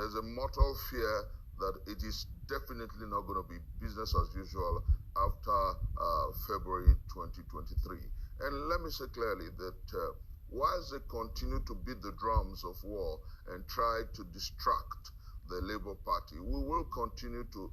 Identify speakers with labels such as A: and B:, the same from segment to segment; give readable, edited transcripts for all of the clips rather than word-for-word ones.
A: there's a mortal fear that it is definitely not going to be business as usual after February 2023. And let me say clearly that whilst they continue to beat the drums of war and try to distract the Labour Party, we will continue to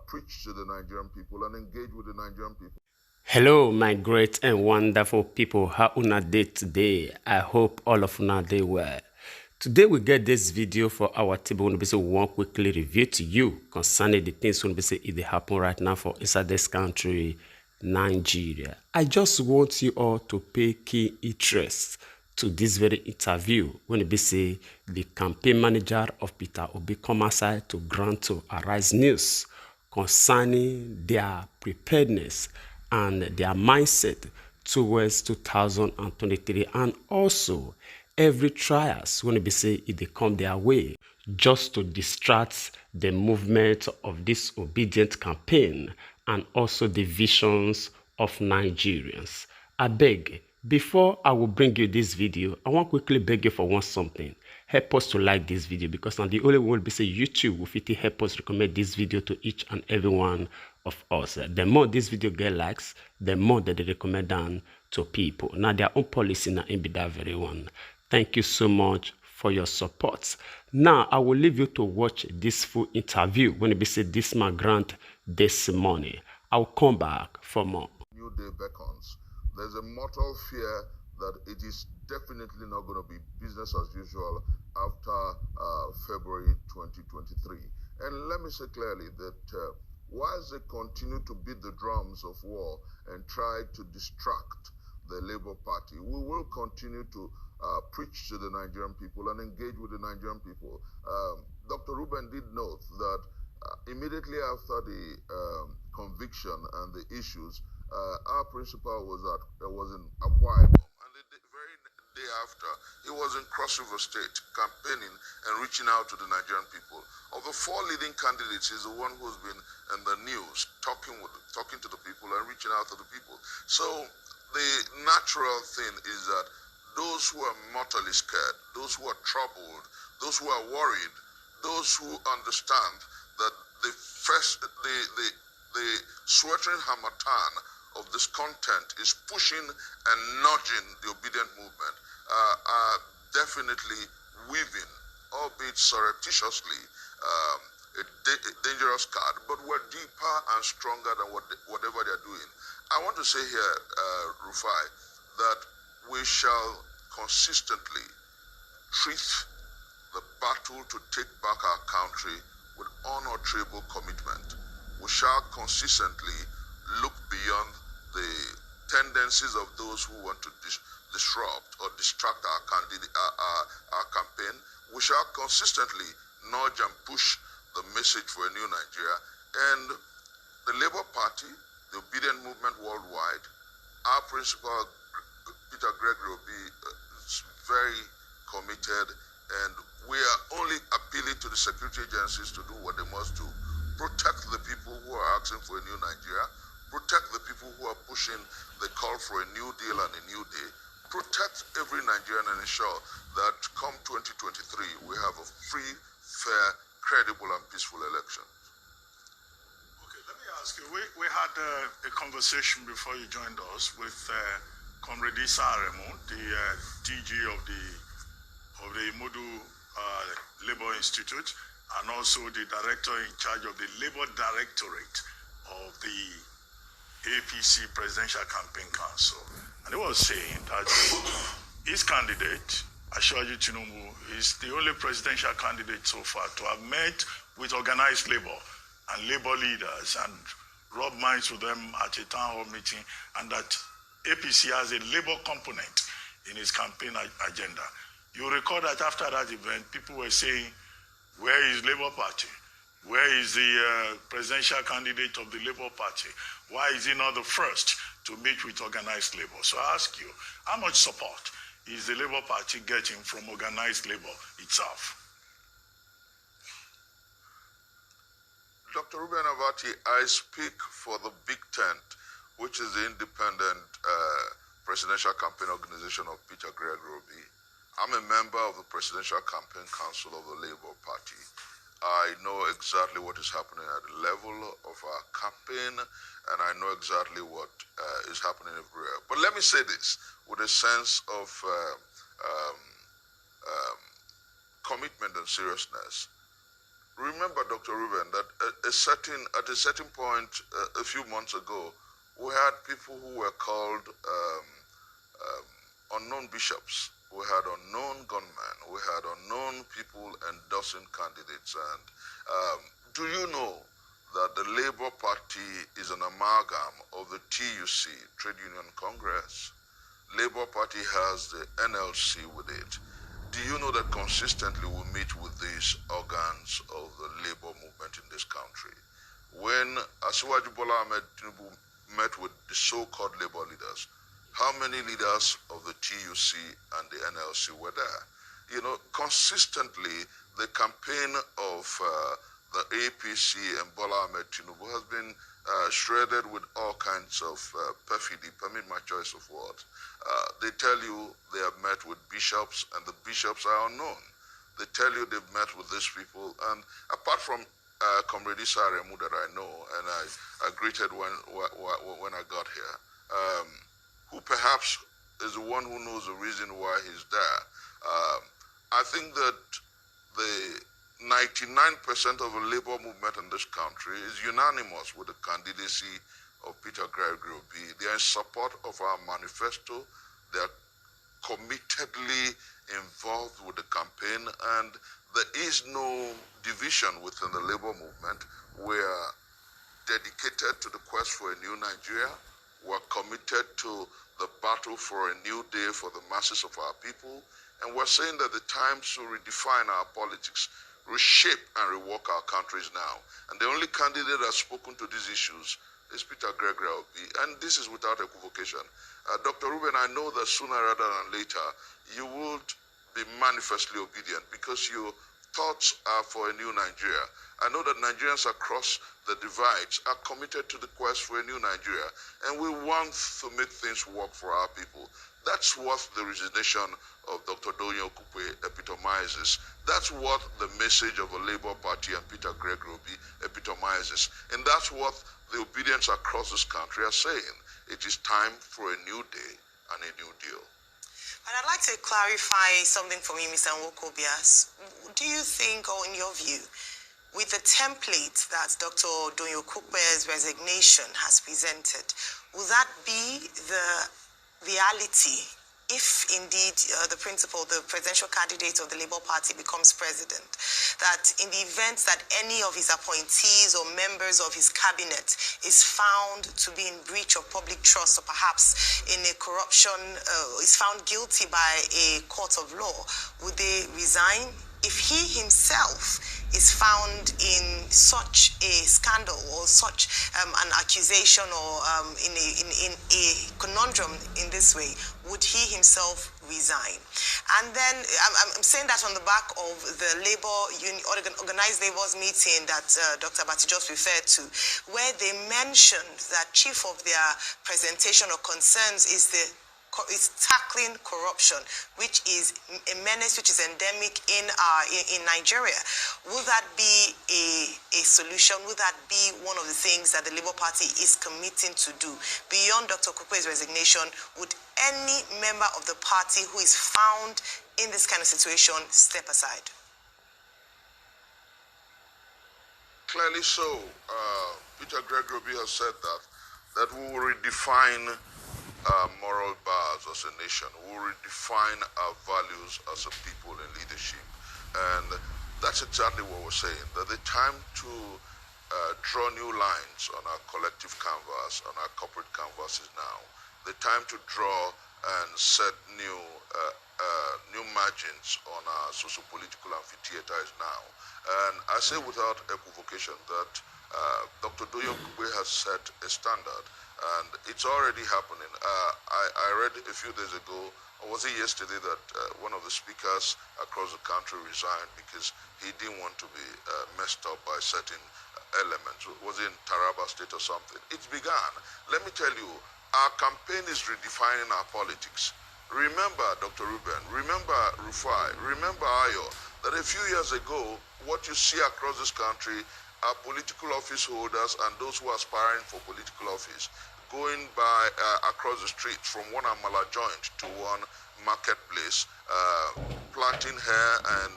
A: preach to the Nigerian people and engage with the Nigerian people.
B: Hello, my great and wonderful people. How una day today? I hope all of una day well. Today we get this video for our table. We want quickly review to you concerning the things when they happen right now for inside this country, Nigeria. I just want you all to pay key interest to this very interview when they say the campaign manager of Peter Obi come aside to grant to Arise News concerning their preparedness and their mindset towards 2023, and also every trials when they say if they come their way just to distract the movement of this obedient campaign and also the visions of Nigerians. I beg, before I will bring you this video, I want quickly beg you for one something. Help us to like this video, because now the only way will be say YouTube will fit help us recommend this video to each and every one of us. The more this video get likes, the more that they recommend them to people. Now their own policy now in be that very one. Thank you so much for your support. Now I will leave you to watch this full interview when it be said this man grant this morning. I'll come back for more.
A: New day beckons. There's a mortal fear that it is definitely not going to be business as usual after February 2023. And let me say clearly that whilst they continue to beat the drums of war and try to distract the Labour Party, we will continue to preach to the Nigerian people and engage with the Nigerian people. Dr. Ruben did note that immediately after the conviction and the issues, our principal was in Akwa Ibom, and the very day after, he was in Cross River State campaigning and reaching out to the Nigerian people. Of the four leading candidates, he's the one who's been in the news, talking to the people and reaching out to the people. So the natural thing is that those who are mortally scared, those who are troubled, those who are worried, those who understand that the sweltering harmattan of discontent is pushing and nudging the obedient movement, are definitely weaving, albeit surreptitiously, a dangerous card, but we're deeper and stronger than whatever they're doing. I want to say here, Rufai, that we shall consistently treat the battle to take back our country with unalterable commitment. We shall consistently look beyond the tendencies of those who want to disrupt or distract our campaign. We shall consistently nudge and push the message for a new Nigeria. And the Labour Party, the obedient movement worldwide, our principal, Peter Gregory Obi, is very committed, and we are only appealing to the security agencies to do what they must do. Protect the people who are asking for a new Nigeria. Protect the people who are pushing the call for a new deal and a new day. Protect every Nigerian and ensure that come 2023, we have a free, fair, credible, and peaceful election.
C: Okay, let me ask you, we had a conversation before you joined us with Comrade Issa Aremu, the DG of the Modu Labour Institute, and also the director in charge of the Labour Directorate of the APC Presidential Campaign Council. And he was saying that his candidate, Ashwaju Tinubu, is the only presidential candidate so far to have met with organized labor and labor leaders and rubbed minds with them at a town hall meeting, and that APC has a labor component in his campaign agenda. You recall that after that event, people were saying, where is Labour Party? Where is the presidential candidate of the Labour Party? Why is he not the first to meet with organized labor? So I ask you, how much support is the Labour Party getting from organized labor itself?
A: Dr. Ruben Abati, I speak for the Big Tent, which is the independent presidential campaign organization of Peter Gregory Obi. I'm a member of the Presidential Campaign Council of the Labour Party. exactly what is happening at the level of our campaign, and I know exactly what is happening everywhere. But let me say this with a sense of commitment and seriousness. Remember, Dr. Ruben, that at a certain point a few months ago, we had people who were called unknown bishops. We had unknown gunmen. We had unknown people endorsing candidates. And do you know that the Labour Party is an amalgam of the TUC, Trade Union Congress? Labour Party has the NLC with it. Do you know that consistently we meet with these organs of the labor movement in this country? When Asiwaju Bola Ahmed Tinubu met with the so-called labor leaders, how many leaders of the TUC and the NLC were there? You know, consistently, the campaign of the APC and Bola Ahmed Tinubu has been shredded with all kinds of perfidy, permit my choice of words. They tell you they have met with bishops, and the bishops are unknown. They tell you they've met with these people, and apart from Comrade Issa Aremu that I know, and I greeted when I got here, who perhaps is the one who knows the reason why he's there. I think that the 99% of the labor movement in this country is unanimous with the candidacy of Peter Gregory. They are in support of our manifesto. They are committedly involved with the campaign, and there is no division within the labor movement. We are dedicated to the quest for a new Nigeria. We are committed to the battle for a new day for the masses of our people, and we're saying that the time to redefine our politics, reshape and rework our countries now. And the only candidate that's spoken to these issues is Peter Gregory, and this is without equivocation. Dr. Ruben, I know that sooner rather than later, you would be manifestly obedient because your thoughts are for a new Nigeria. I know that Nigerians across the divides are committed to the quest for a new Nigeria, and we want to make things work for our people. That's what the resignation of Dr. Doyin Okupe epitomizes. That's what the message of a Labour Party and Peter Gregory epitomizes. And that's what the obedience across this country are saying. It is time for a new day and a new deal.
D: And I'd like to clarify something from you, Mr. Nwakobia. Do you think, or in your view, with the template that Dr. Doyin Okupe's resignation has presented, will that be the reality if indeed the presidential candidate of the Labour Party becomes president, that in the event that any of his appointees or members of his cabinet is found to be in breach of public trust or perhaps in a corruption, is found guilty by a court of law, would they resign? If he himself is found in such a scandal or such an accusation or in a conundrum in this way, would he himself resign? And then I'm saying that on the back of the organized labor's meeting that Dr. Abati just referred to, where they mentioned that chief of their presentation or concerns is tackling corruption, which is a menace which is endemic in Nigeria. Will that be a solution? Will that be one of the things that the Labour Party is committing to do? Beyond Dr. Okupe's resignation, would any member of the party who is found in this kind of situation step aside?
A: Clearly so. Peter Gregory has said that we will redefine moral bars as a nation. We'll redefine our values as a people in leadership. And that's exactly what we're saying, that the time to draw new lines on our collective canvas, on our corporate canvas is now. The time to draw and set new margins on our socio-political amphitheater is now. And I say without equivocation that Dr. Doyin Okupe has set a standard, and it's already happening. I read a few days ago, or was it yesterday, that one of the speakers across the country resigned because he didn't want to be messed up by certain elements. Was it in Taraba State or something? It's begun. Let me tell you, our campaign is redefining our politics. Remember Dr. Ruben, remember Rufai, remember Ayo, that a few years ago, what you see across this country are political office holders and those who are aspiring for political office going by across the street from one Amala joint to one marketplace, plaiting hair and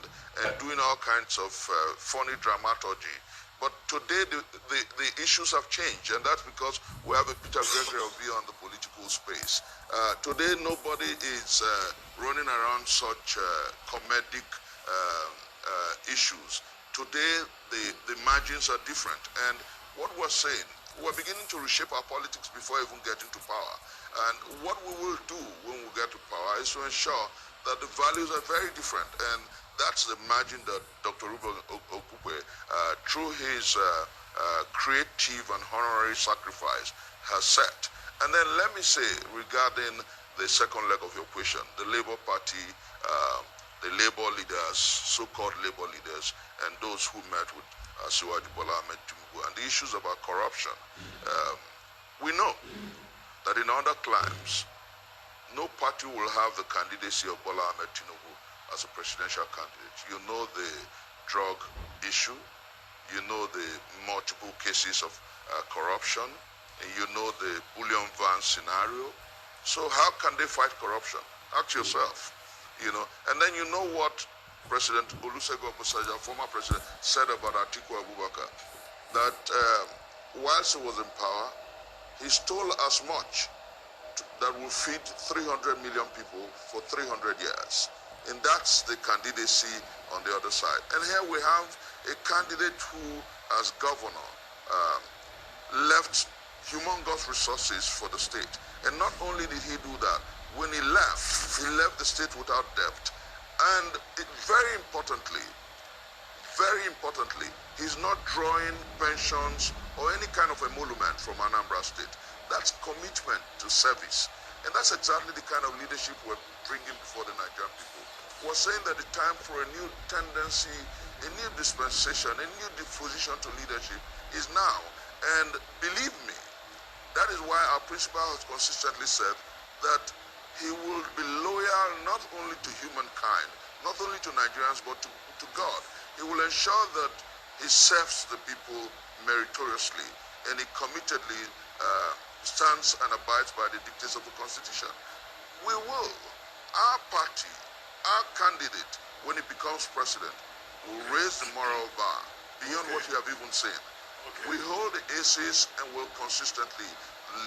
A: doing all kinds of funny dramaturgy. But today the issues have changed, and that's because we have a Peter Gregory view on the political space. Today nobody is running around such comedic issues. Today the margins are different, and what we're saying, we're beginning to reshape our politics before even getting to power. And what we will do when we get to power is to ensure that the values are very different, and that's the margin that Dr. Ruben Okupe, through his creative and honorary sacrifice, has set. And then let me say, regarding the second leg of your question, the Labour Party, the Labour leaders, so-called Labour leaders, and those who met with Asiwaju Bola Ahmed Tinubu, and the issues about corruption. We know that in other climes, no party will have the candidacy of Bola Ahmed Tinubu as a presidential candidate. You know the drug issue, you know the multiple cases of corruption, and you know the bullion van scenario. So how can they fight corruption? Ask yourself, you know. And then you know what President Olusegun Obasanjo, former president, said about Atiku Abubakar, that whilst he was in power, he stole as much that will feed 300 million people for 300 years. And that's the candidacy on the other side. And here we have a candidate who, as governor, left humongous resources for the state. And not only did he do that, when he left the state without debt. And very importantly, he's not drawing pensions or any kind of emolument from Anambra State. That's commitment to service. And that's exactly the kind of leadership we're bringing before the Nigerian people. We're saying that the time for a new tendency, a new dispensation, a new disposition to leadership is now. And believe me, that is why our principal has consistently said that he will be loyal not only to humankind, not only to Nigerians, but to God. He will ensure that he serves the people meritoriously, and he committedly stands and abides by the dictates of the Constitution. We will, our party, our candidate, when he becomes president, will raise the moral bar beyond what you have even seen. We hold the aces and will consistently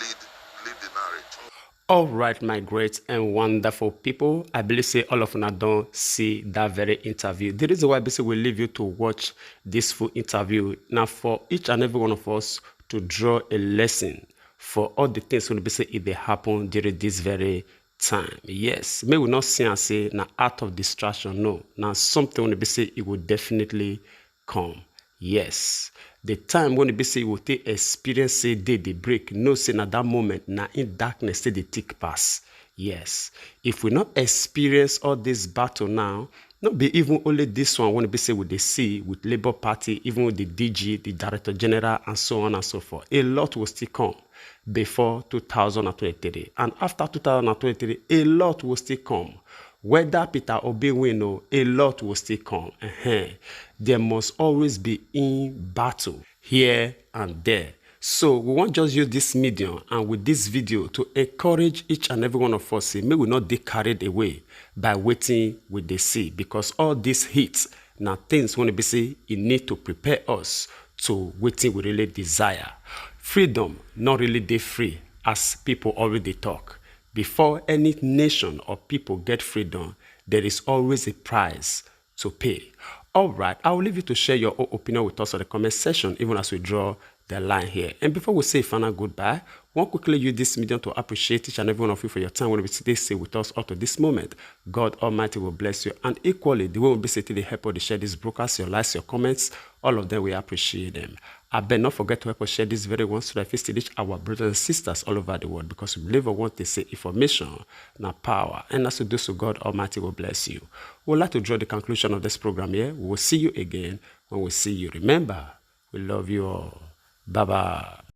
A: lead the narrative.
B: All right, my great and wonderful people. I believe say all of you don't see that very interview. The reason why we leave you to watch this full interview now for each and every one of us to draw a lesson for all the things when we say if they happen during this very time. Yes, may we not see and say now out of distraction. No, now something when we say it will definitely come. Yes, the time when we say we will take experience say day the break. No, say na that moment now in darkness say the tick pass. Yes, if we not experience all this battle now, not be even only this one when we say with the C with Labour Party, even with the DG, the Director General, and so on and so forth. A lot will still come before 2023, and after 2023, a lot will still come. Whether Peter Obi win or a lot will still come. There must always be in battle here and there. So we want just use this medium and with this video to encourage each and every one of us. Say, may we not be carried away by waiting with the sea, because all these hits now things when we say it need to prepare us to waiting we really desire. Freedom not really dey free as people already talk. Before any nation or people get freedom, there is always a price to pay. All right, I will leave you to share your own opinion with us in the comment section, even as we draw the line here. And before we say final goodbye, I want quickly use this medium to appreciate each and every one of you for your time when we today stay with us up to this moment. God Almighty will bless you. And equally, the way we'll be sitting the help to share these broadcasts, your likes, your comments, all of them, we appreciate them. I better not forget to help us share this very one so that we still reach our brothers and sisters all over the world, because we believe what they say, information, not power. And as we do so, God Almighty will bless you. We'd like to draw the conclusion of this program here. We will see you again when we see you. Remember, we love you all. Bye-bye.